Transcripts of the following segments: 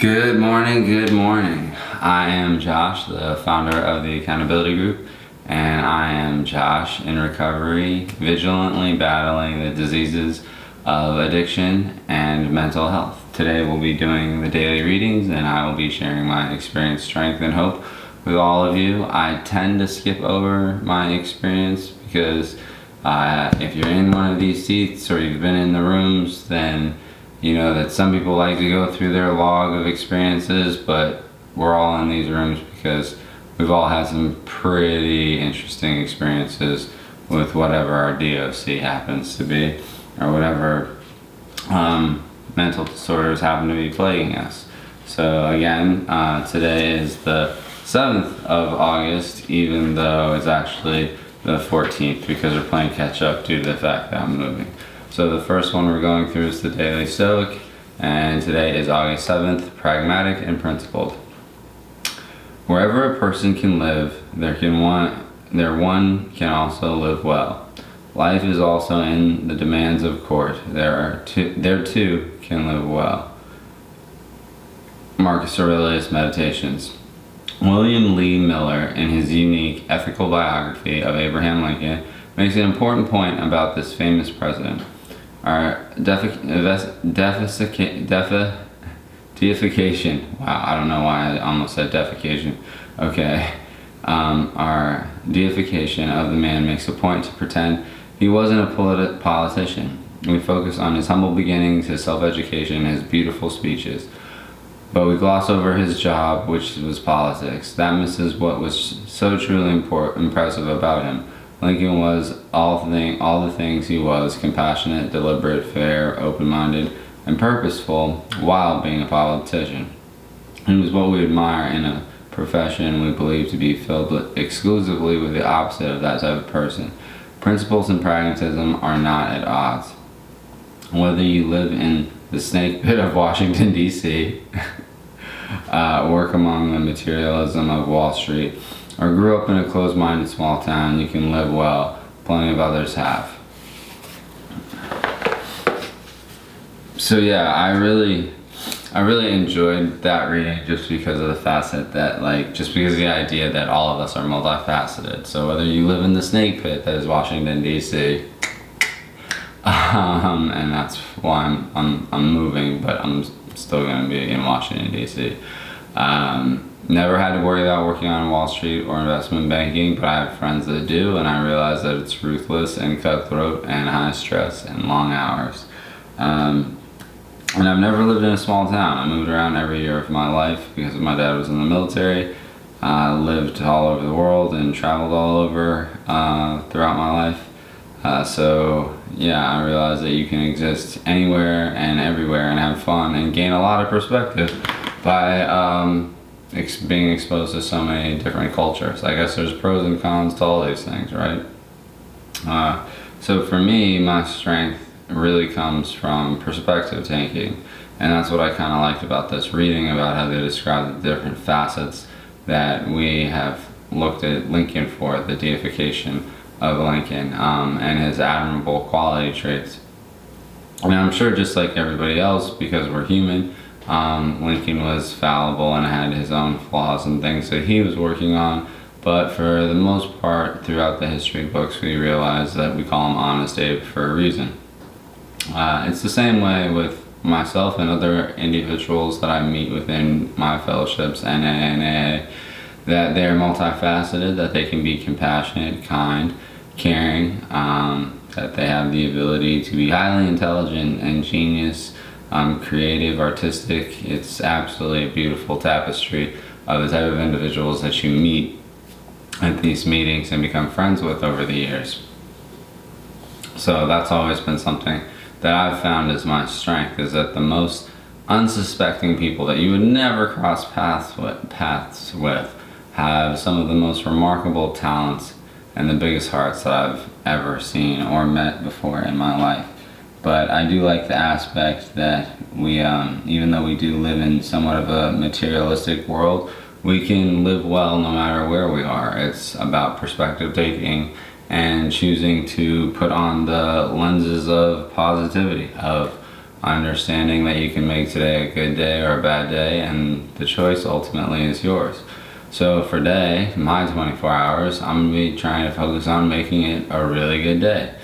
Good morning, good morning. I am Josh, the founder of the Accountability Group, and I am Josh in recovery, vigilantly battling the diseases of addiction and mental health. Today we'll be doing the daily readings, and I will be sharing my experience, strength, and hope with all of you. I tend to skip over my experience because if you're in one of these seats or you've been in the rooms, then you know that some people like to go through their log of experiences, but we're all in these rooms because we've all had some pretty interesting experiences with whatever our DOC happens to be, or whatever mental disorders happen to be plaguing us. So again, today is the 7th of August, even though it's actually the 14th because we're playing catch up due to the fact that I'm moving. So the first one we're going through is the Daily Stoic, and today is August 7th, pragmatic and principled. Wherever a person can live, there one can also live well. Life is also in the demands of court. There too can live well. Marcus Aurelius Meditations. William Lee Miller, in his unique ethical biography of Abraham Lincoln, makes an important point about this famous president. Our deification. Wow, I don't know why I almost said defecation. Okay. Our deification of the man makes a point to pretend he wasn't a politician. We focus on his humble beginnings, his self-education, his beautiful speeches. But we gloss over his job, which was politics. That misses what was so truly impressive about him. Lincoln was all the things he was: compassionate, deliberate, fair, open-minded, and purposeful while being a politician. He was what we admire in a profession we believe to be filled exclusively with the opposite of that type of person. Principles and pragmatism are not at odds. Whether you live in the snake pit of Washington, D.C., work among the materialism of Wall Street, or grew up in a closed-minded small town, you can live well. Plenty of others have. So yeah, I really enjoyed that reading just because of the facet that, just because of the idea that all of us are multifaceted. So whether you live in the snake pit that is Washington, D.C., and that's why I'm moving, but I'm still going to be in Washington, D.C. Never had to worry about working on Wall Street or investment banking, but I have friends that do, and I realize that it's ruthless and cutthroat and high stress and long hours. And I've never lived in a small town. I moved around every year of my life because my dad was in the military. I lived all over the world and traveled all over throughout my life. So yeah, I realized that you can exist anywhere and everywhere and have fun and gain a lot of perspective by being exposed to so many different cultures. I guess there's pros and cons to all these things, right? So for me, my strength really comes from perspective taking, and that's what I kind of liked about this reading, about how they describe the different facets that we have looked at Lincoln for, the deification of Lincoln, and his admirable quality traits. I mean, I'm sure just like everybody else, because we're human, Lincoln was fallible and had his own flaws and things that he was working on, but for the most part, throughout the history books, we realize that we call him Honest Abe for a reason. It's the same way with myself and other individuals that I meet within my fellowships, NA and AA, that they're multifaceted, that they can be compassionate, kind, caring, that they have the ability to be highly intelligent and genius, creative, artistic. It's absolutely a beautiful tapestry of the type of individuals that you meet at these meetings and become friends with over the years. So that's always been something that I've found is my strength, is that the most unsuspecting people that you would never cross paths with have some of the most remarkable talents and the biggest hearts that I've ever seen or met before in my life. But I do like the aspect that we, even though we do live in somewhat of a materialistic world, we can live well no matter where we are. It's about perspective taking and choosing to put on the lenses of positivity, of understanding that you can make today a good day or a bad day, and the choice ultimately is yours. So for my 24 hours, I'm gonna be trying to focus on making it a really good day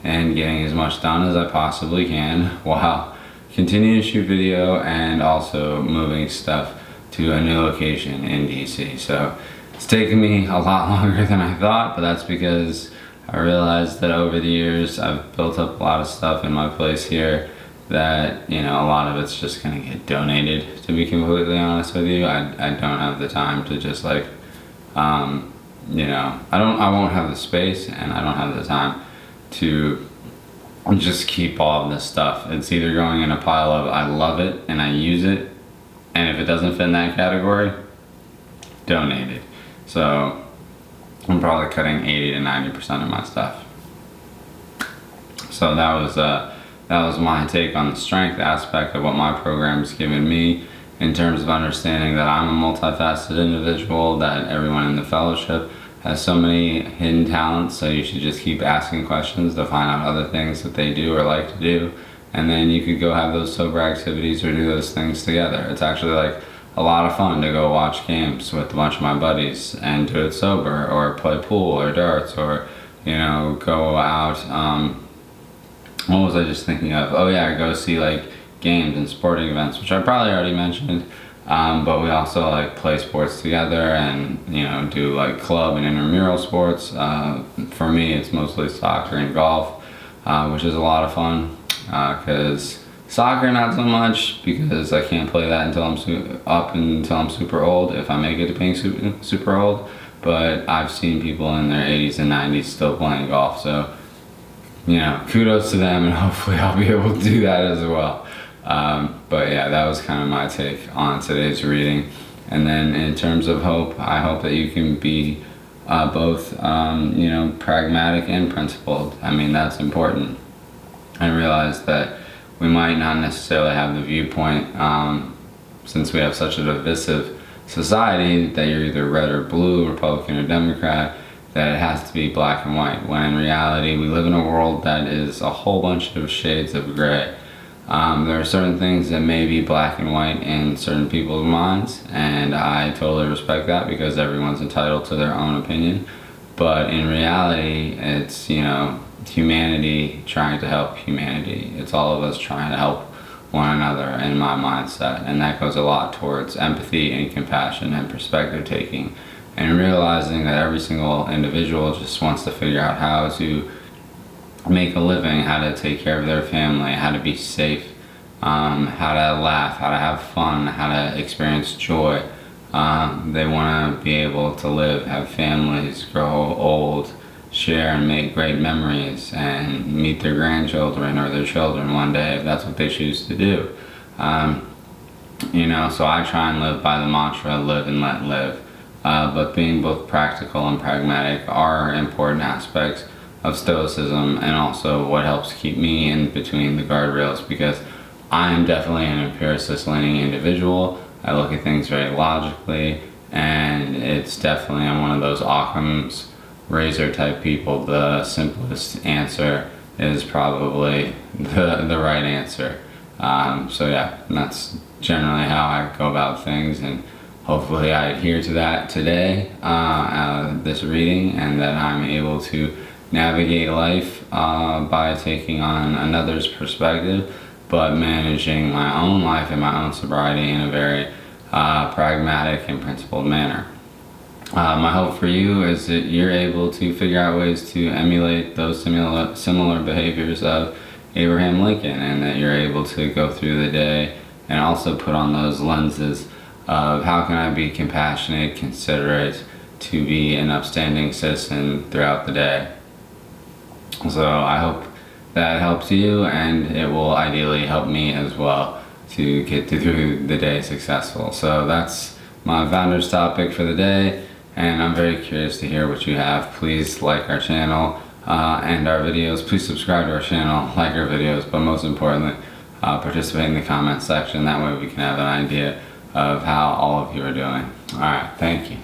and getting as much done as I possibly can while continuing to shoot video and also moving stuff to a new location in DC. So it's taken me a lot longer than I thought, but that's because I realized that over the years I've built up a lot of stuff in my place here that, you know, a lot of it's just gonna get donated, to be completely honest with you. I don't have the time to just like, you know, I won't have the space, and I don't have the time to just keep all of this stuff. It's either going in a pile of I love it and I use it, and if it doesn't fit in that category, donate it. So I'm probably cutting 80 to 90% of my stuff. So that was my take on the strength aspect of what my program's given me, in terms of understanding that I'm a multifaceted individual, that everyone in the fellowship has so many hidden talents, so you should just keep asking questions to find out other things that they do or like to do, and then you could go have those sober activities or do those things together. It's actually like a lot of fun to go watch games with a bunch of my buddies and do it sober, or play pool or darts, or, you know, go out, what was I just thinking of? Oh yeah, go see like games and sporting events, which I probably already mentioned. But we also like play sports together and, you know, do like club and intramural sports. For me, it's mostly soccer and golf, which is a lot of fun. Cause soccer, not so much, because I can't play that until I'm super old, if I make it to being super old. But I've seen people in their 80s and 90s still playing golf, so, you know, kudos to them, and hopefully I'll be able to do that as well. But yeah, that was kind of my take on today's reading. And then in terms of hope, I hope that you can be both, you know, pragmatic and principled. I mean, that's important. I realize that we might not necessarily have the viewpoint, since we have such a divisive society, that you're either red or blue, Republican or Democrat, that it has to be black and white, when in reality we live in a world that is a whole bunch of shades of gray. There are certain things that may be black and white in certain people's minds, and I totally respect that, because everyone's entitled to their own opinion. But in reality, it's, you know, humanity trying to help humanity. It's all of us trying to help one another, in my mindset, and that goes a lot towards empathy and compassion and perspective taking, and realizing that every single individual just wants to figure out how to make a living, how to take care of their family, how to be safe, how to laugh, how to have fun, how to experience joy. They want to be able to live, have families, grow old, share and make great memories, and meet their grandchildren or their children one day, if that's what they choose to do. You know, so I try and live by the mantra, live and let live. But being both practical and pragmatic are important aspects of Stoicism, and also what helps keep me in between the guardrails, because I am definitely an empiricist leaning individual. I look at things very logically, and it's definitely, I'm one of those Occam's razor type people. The simplest answer is probably the right answer. So yeah, that's generally how I go about things, and hopefully I adhere to that today, this reading, and that I'm able to navigate life by taking on another's perspective, but managing my own life and my own sobriety in a very pragmatic and principled manner. My hope for you is that you're able to figure out ways to emulate those similar behaviors of Abraham Lincoln, and that you're able to go through the day and also put on those lenses of how can I be compassionate, considerate, to be an upstanding citizen throughout the day. So I hope that helps you, and it will ideally help me as well to get through the day successful. So that's my founder's topic for the day, and I'm very curious to hear what you have. Please like our channel and our videos. Please subscribe to our channel, like our videos, but most importantly, participate in the comment section. That way we can have an idea of how all of you are doing. Alright, thank you.